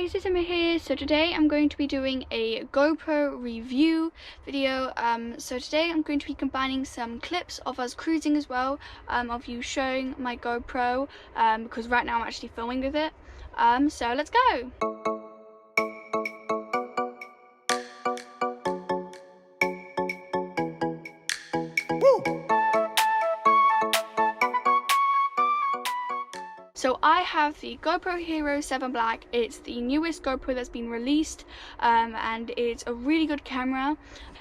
guys, it's Emma here. So today I'm going to be doing a GoPro review video. So today I'm going to be combining some clips of us cruising as well, of you showing my GoPro, because right now I'm actually filming with it. So let's go. So I have the GoPro Hero 7 Black. It's the newest GoPro that's been released, and it's a really good camera.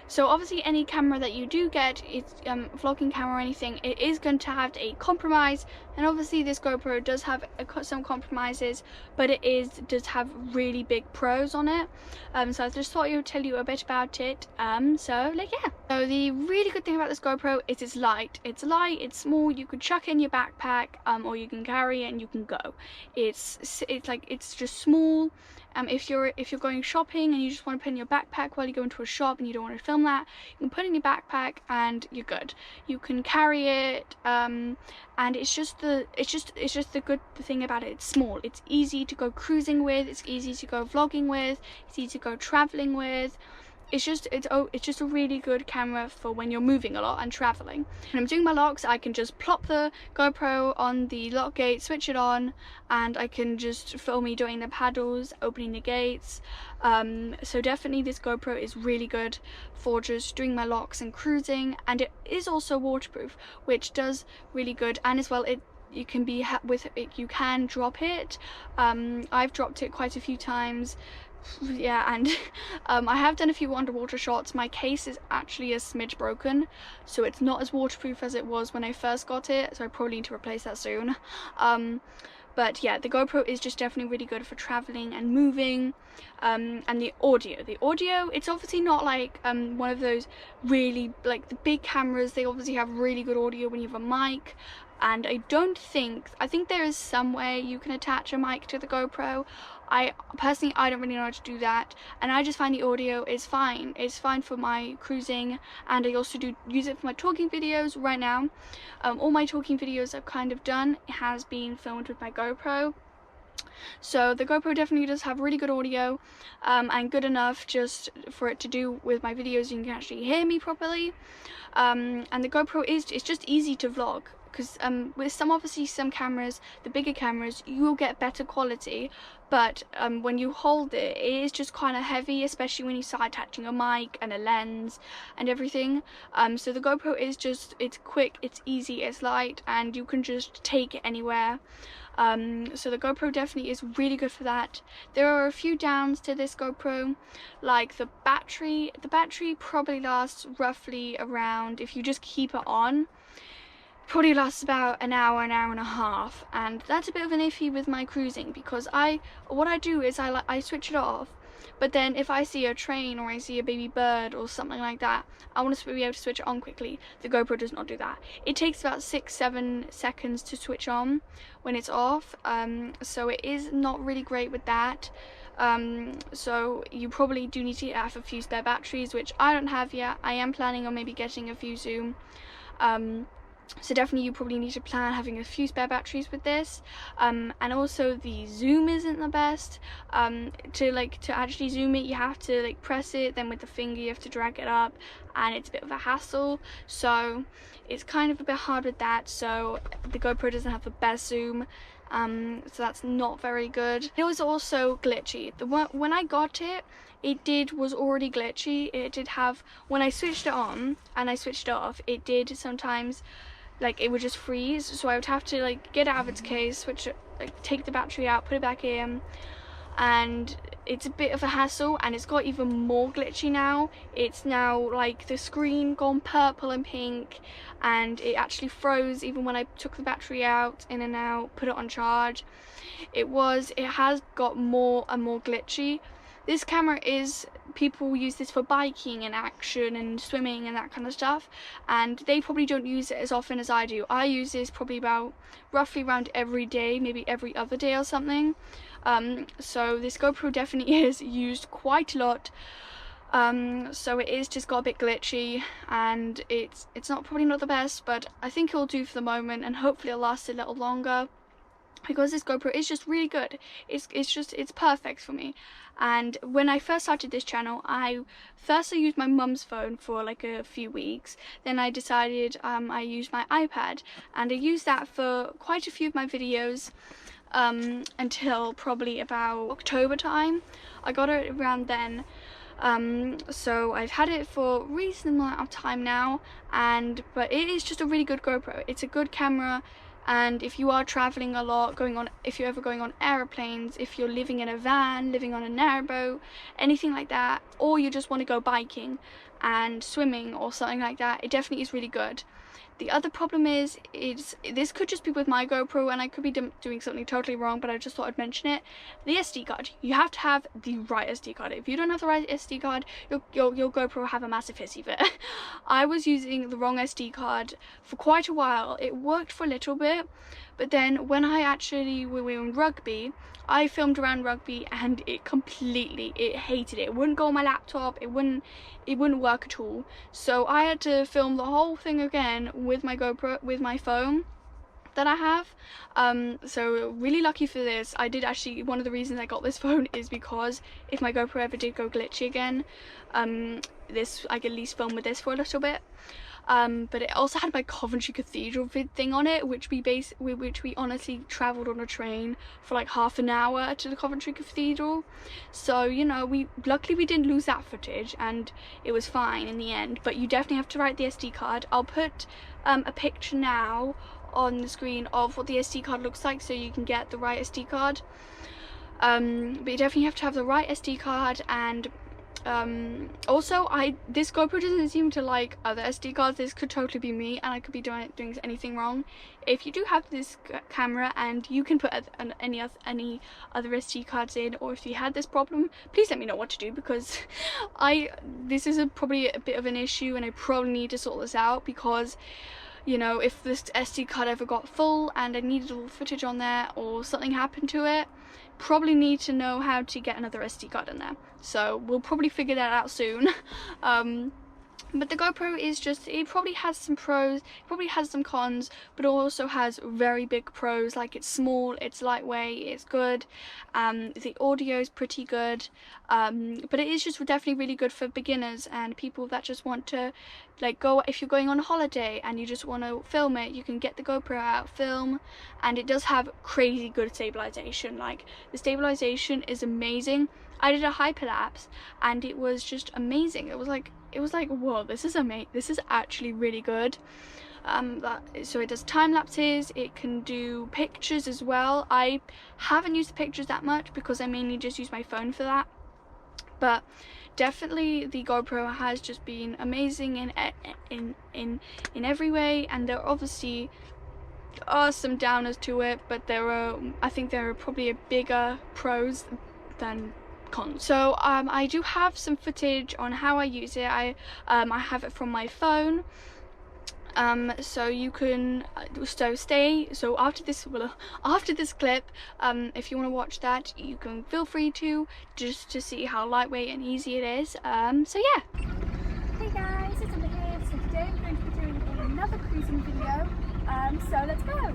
So obviously any camera that you do get, it's vlogging camera or anything, it is going to have a compromise, and obviously this GoPro does have some compromises, but it does have really big pros on it. So I just thought I would tell you a bit about it. So the really good thing about this GoPro is it's light. It's light, it's small, you could chuck it in your backpack, or you can carry it and you can go. It's just small. If you're going shopping and you just want to put in your backpack while you go into a shop and you don't want to film that, you can put it in your backpack and you're good. You can carry it, and it's just the good thing about it. It's small. It's easy to go cruising with. It's easy to go vlogging with. It's easy to go traveling with. It's just a really good camera for when you're moving a lot and traveling. When I'm doing my locks, I can just plop the GoPro on the lock gate, switch it on, and I can just film me doing the paddles, opening the gates. So definitely this GoPro is really good for just doing my locks and cruising, and it is also waterproof, which does really good. And as well, you can drop it. I've dropped it quite a few times. Yeah, and I have done a few underwater shots. My case is actually a smidge broken, so it's not as waterproof as it was when I first got it, so I probably need to replace that soon. But yeah, the GoPro is just definitely really good for traveling and moving. And the audio, it's obviously not like one of those really, like the big cameras. They obviously have really good audio when you have a mic, and I think there is some way you can attach a mic to the GoPro. I don't really know how to do that, and I just find the audio is fine. It's fine for my cruising, and I also do use it for my talking videos right now. All my talking videos I've kind of done has been filmed with my GoPro. So the GoPro definitely does have really good audio, and good enough just for it to do with my videos. You can actually hear me properly, and the GoPro it's just easy to vlog. Because with some cameras, the bigger cameras, you will get better quality, but when you hold it, it is just kind of heavy, especially when you start attaching a mic and a lens and everything. So the GoPro is it's quick, it's easy, it's light, and you can just take it anywhere. So the GoPro definitely is really good for that. There are a few downs to this GoPro, like the battery. The battery probably lasts roughly around, if you just keep it on, probably lasts about an hour and a half, and that's a bit of an iffy with my cruising, because what I do is I switch it off, but then if I see a train or I see a baby bird or something like that, I want to be able to switch it on quickly. The GoPro does not do that. It takes about 6-7 seconds to switch on when it's off, so it is not really great with that. So you probably do need to have a few spare batteries, which I don't have yet. I am planning on maybe getting a few soon. So definitely you probably need to plan having a few spare batteries with this, and also the zoom isn't the best. To actually zoom it, you have to press it, then with the finger you have to drag it up, and it's a bit of a hassle, so it's kind of a bit hard with that. So the GoPro doesn't have the best zoom, so that's not very good. It was also glitchy. When I got it, was already glitchy. It did have, when I switched it on and I switched it off, it did sometimes, it would just freeze, so I would have to get out of its case, switch it, take the battery out, put it back in, and it's a bit of a hassle. And it's got even more glitchy now. It's now the screen gone purple and pink, and it actually froze even when I took the battery out, in and out, put it on charge. It has got more and more glitchy. This camera people use this for biking and action and swimming and that kind of stuff, and they probably don't use it as often as I do. I use this probably roughly around every day, maybe every other day or something. So this GoPro definitely is used quite a lot. So it is just got a bit glitchy, and it's probably not the best, but I think it'll do for the moment, and hopefully it'll last a little longer. because this GoPro is just really good. It's perfect for me. And when I first started this channel, I used my mum's phone for like a few weeks. Then I decided I used my iPad, and I used that for quite a few of my videos until probably about October time. I got it around then. So I've had it for a reasonable amount of time now, but it is just a really good GoPro. It's a good camera. And if you are traveling a lot, if you're ever going on aeroplanes, if you're living in a van, living on a narrowboat, anything like that, or you just want to go biking and swimming or something like that, it definitely is really good. The other problem is this could just be with my GoPro, and I could be doing something totally wrong, but I just thought I'd mention it. The SD card. You have to have the right SD card. If you don't have the right SD card, your GoPro will have a massive hissy fit. I was using the wrong SD card for quite a while. It worked for a little bit, but then when we were in rugby, I filmed around rugby, and it hated it. It wouldn't go on my laptop. It wouldn't work at all. So I had to film the whole thing again with my GoPro, with my phone that I have. So really lucky for this. I did actually, one of the reasons I got this phone is because if my GoPro ever did go glitchy again, I could at least film with this for a little bit. But it also had my Coventry Cathedral thing on it, which we honestly travelled on a train for like half an hour to the Coventry Cathedral. So, you know, luckily we didn't lose that footage, and it was fine in the end. But you definitely have to write the SD card. I'll put a picture now on the screen of what the SD card looks like, so you can get the right SD card. But you definitely have to have the right SD card. And also, this GoPro doesn't seem to like other SD cards. This could totally be me, and I could be doing anything wrong. If you do have this camera and you can put any other SD cards in, or if you had this problem, please let me know what to do, because this is probably a bit of an issue, and I probably need to sort this out, because, you know, if this SD card ever got full and I needed all the footage on there, or something happened to it, probably need to know how to get another SD card in there. So we'll probably figure that out soon. But the GoPro is just, it probably has some pros, it probably has some cons, but it also has very big pros. Like, it's small, it's lightweight, it's good, the audio is pretty good, but it is just definitely really good for beginners and people that just want to, like, if you're going on a holiday and you just want to film it, you can get the GoPro out, film, and it does have crazy good stabilization. Like, the stabilization is amazing. I did a hyperlapse and it was just amazing. It was like, whoa, this is actually really good. So it does time lapses, it can do pictures as well. I haven't used the pictures that much because I mainly just use my phone for that, but definitely the GoPro has just been amazing in every way. And there obviously are some downers to it, but I think there are probably bigger pros than cons. So I do have some footage on how I use it. I have it from my phone. So you can so after this clip, if you want to watch that, you can feel free to, just to see how lightweight and easy it is. So yeah. Hey guys, it's Amber here. So today I'm going to be doing another cruising video. So let's go.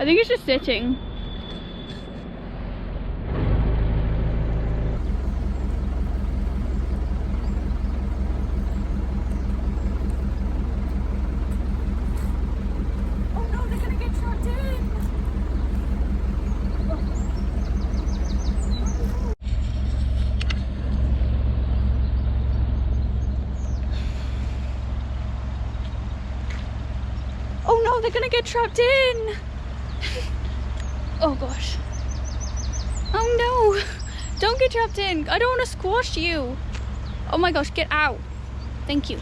I think it's just sitting. Oh no, they're gonna get trapped in. Oh no, they're gonna get trapped in. Oh gosh. Oh no. Don't get trapped in. I don't want to squash you. Oh my gosh, get out. Thank you.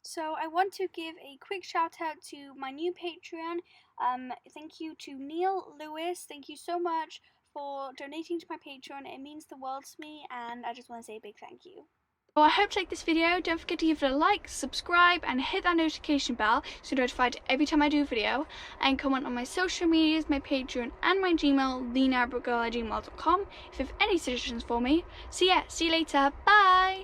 So I want to give a quick shout out to my new Patreon. Thank you to Neil Lewis. Thank you so much for donating to my Patreon. It means the world to me, and I just want to say a big thank you. So I hope you liked this video. Don't forget to give it a like, subscribe, and hit that notification bell so you're notified every time I do a video. And comment on my social medias, my Patreon, and my Gmail, thenarrowboatgirl@gmail.com if you have any suggestions for me. So yeah, see you later. Bye!